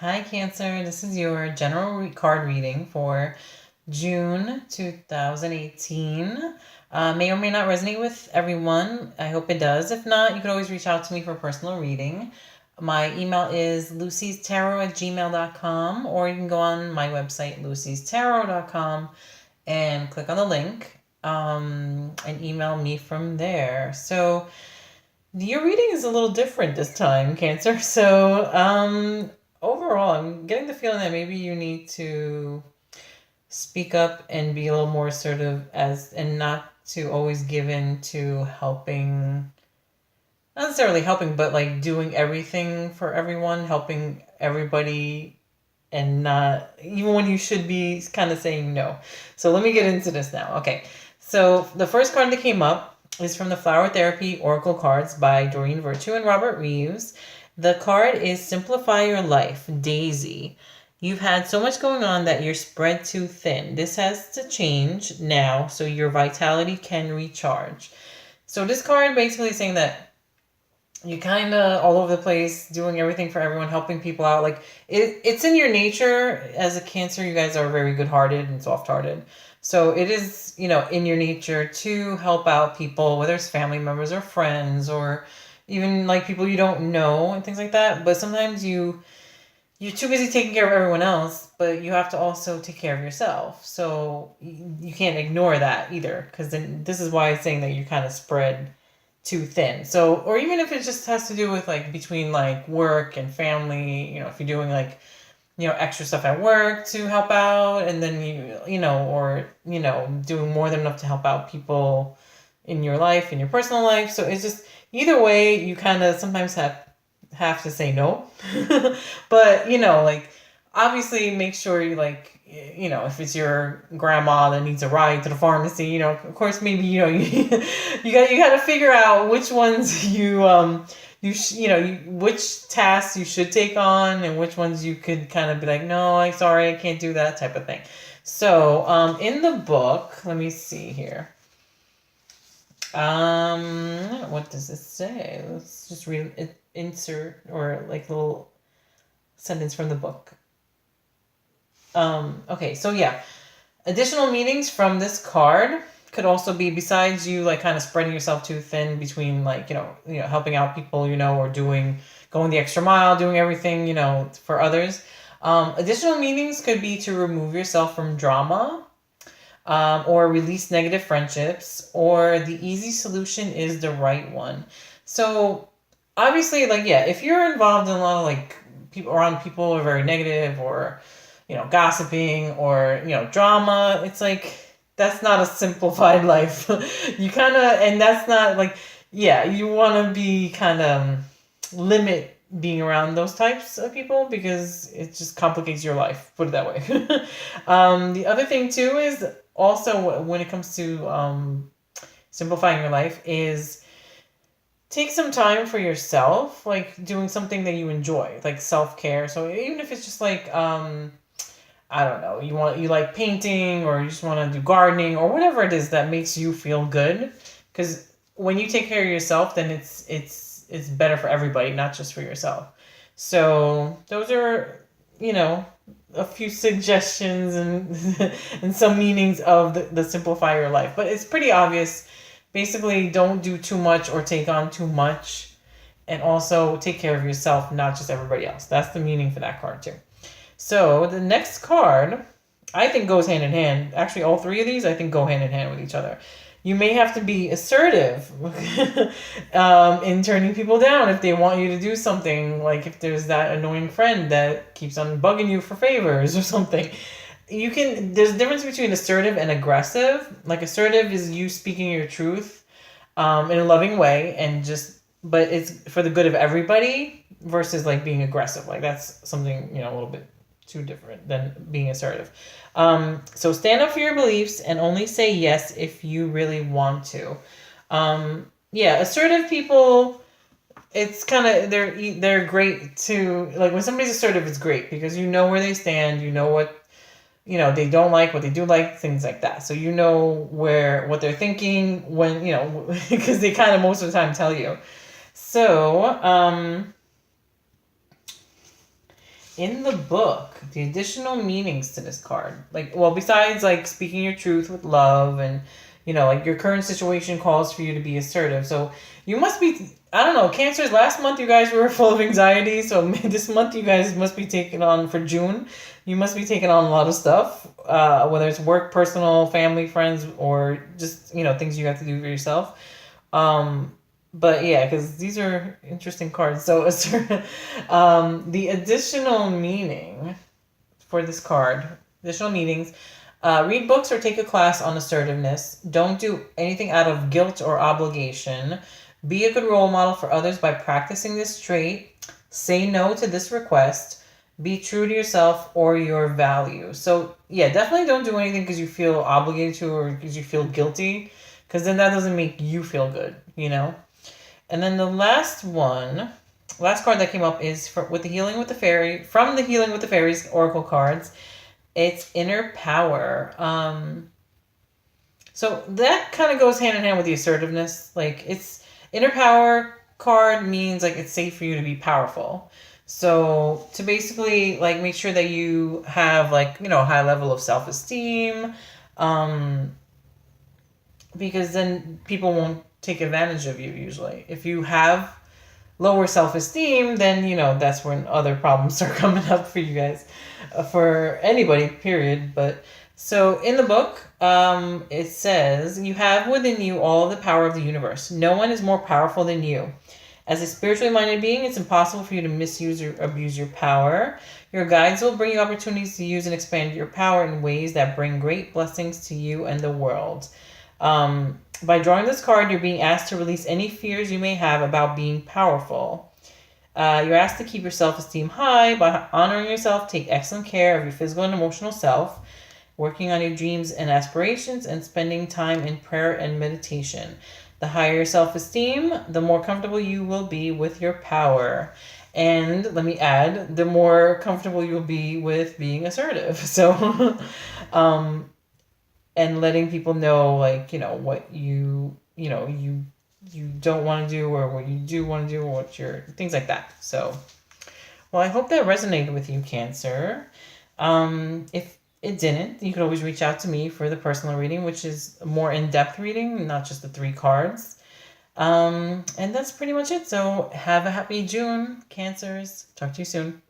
Hi, Cancer. This is your general card reading for June 2018. May or may not resonate with everyone. I hope it does. If not, you can always reach out to me for a personal reading. My email is lucy'starot@gmail.com, or you can go on my website, lucy'starot.com, and click on the link and email me from there. So, your reading is a little different this time, Cancer. So, overall, I'm getting the feeling that maybe you need to speak up and be a little more assertive and not to always give in to helping, not necessarily helping, but like doing everything for everyone, helping everybody, and not even when you should be kind of saying no. So let me get into this now. Okay. So the first card that came up is from the Flower Therapy Oracle cards by Doreen Virtue and Robert Reeves. The card is Simplify Your Life, Daisy. You've had so much going on that you're spread too thin. This has to change now so your vitality can recharge. So this card basically is saying that you kind of all over the place, doing everything for everyone, helping people out. Like it's in your nature as a Cancer. You guys are very good-hearted and soft-hearted. So it is, in your nature to help out people, whether it's family members or friends or even like people you don't know and things like that. But sometimes you're too busy taking care of everyone else, but you have to also take care of yourself. So you can't ignore that either, because then this is why it's saying that you're kind of spread too thin. So, or even if it just has to do with like between like work and family, if you're doing like, extra stuff at work to help out, and then doing more than enough to help out people in your life, in your personal life. So it's just either way, you kind of sometimes have to say no. But, like obviously make sure you if it's your grandma that needs a ride to the pharmacy, of course, maybe, you got to figure out which ones which tasks you should take on and which ones you could kind of be like, no, I'm sorry, I can't do that type of thing. So, in the book, let me see here. What does it say? Let's just read it, insert or like little sentence from the book. Okay, so yeah. Additional meanings from this card could also be, besides you like kind of spreading yourself too thin between like, helping out people, or going the extra mile, doing everything, for others. Additional meanings could be to remove yourself from drama, or release negative friendships, or the easy solution is the right one. So obviously, like, yeah, if you're involved in a lot of like people around people who are very negative, or gossiping, or drama, it's like that's not a simplified life. You kind of, and that's not like, yeah, you want to be kind of limit being around those types of people, because it just complicates your life, put it that way. The other thing too is also, when it comes to simplifying your life, is take some time for yourself, like doing something that you enjoy, like self-care. So even if it's just like, I don't know, you like painting, or you just want to do gardening, or whatever it is that makes you feel good, because when you take care of yourself, then it's better for everybody, not just for yourself. So those are, a few suggestions and and some meanings of the simplify your life. But it's pretty obvious. Basically, don't do too much or take on too much, and also take care of yourself, not just everybody else. That's the meaning for that card too. So the next card, I think, goes hand in hand. Actually, all three of these, I think, go hand in hand with each other. You may have to be assertive in turning people down if they want you to do something. Like if there's that annoying friend that keeps on bugging you for favors or something. There's a difference between assertive and aggressive. Like assertive is you speaking your truth in a loving way, but it's for the good of everybody, versus like being aggressive. Like that's something, a little bit too different than being assertive. So stand up for your beliefs and only say yes if you really want to. Yeah, assertive people, it's kind of, they're great to, like, when somebody's assertive, it's great because you know where they stand, you know what, they don't like, what they do like, things like that. So you know what they're thinking when, because they kind of most of the time tell you. So, in the book, the additional meanings to this card, like, well, besides like speaking your truth with love and, like your current situation calls for you to be assertive. So you must be, I don't know, Cancers, last month you guys were full of anxiety. So this month you guys must be taking on, for June, you must be taking on a lot of stuff, whether it's work, personal, family, friends, or just, things you have to do for yourself. But yeah, because these are interesting cards. So the additional meaning for this card, additional meanings, read books or take a class on assertiveness. Don't do anything out of guilt or obligation. Be a good role model for others by practicing this trait. Say no to this request. Be true to yourself or your values. So yeah, definitely don't do anything because you feel obligated to or because you feel guilty, because then that doesn't make you feel good, And then the last card that came up is from the Healing with the Fairies Oracle cards. It's Inner Power. So that kind of goes hand in hand with the assertiveness. Like, it's Inner Power card means like it's safe for you to be powerful. So to basically like make sure that you have like, a high level of self-esteem, because then people won't take advantage of you usually. If you have lower self-esteem, then, that's when other problems are coming up for you guys, for anybody, period. But so in the book, it says, you have within you all the power of the universe. No one is more powerful than you. As a spiritually minded being, it's impossible for you to misuse or abuse your power. Your guides will bring you opportunities to use and expand your power in ways that bring great blessings to you and the world. By drawing this card, you're being asked to release any fears you may have about being powerful. You're asked to keep your self-esteem high by honoring yourself, take excellent care of your physical and emotional self, working on your dreams and aspirations, and spending time in prayer and meditation. The higher your self-esteem, the more comfortable you will be with your power. And let me add, the more comfortable you'll be with being assertive. So, and letting people know, like, what you don't want to do, or what you do want to do, or what things like that. So, well, I hope that resonated with you, Cancer. If it didn't, you could always reach out to me for the personal reading, which is a more in-depth reading, not just the 3 cards. And that's pretty much it. So have a happy June, Cancers. Talk to you soon.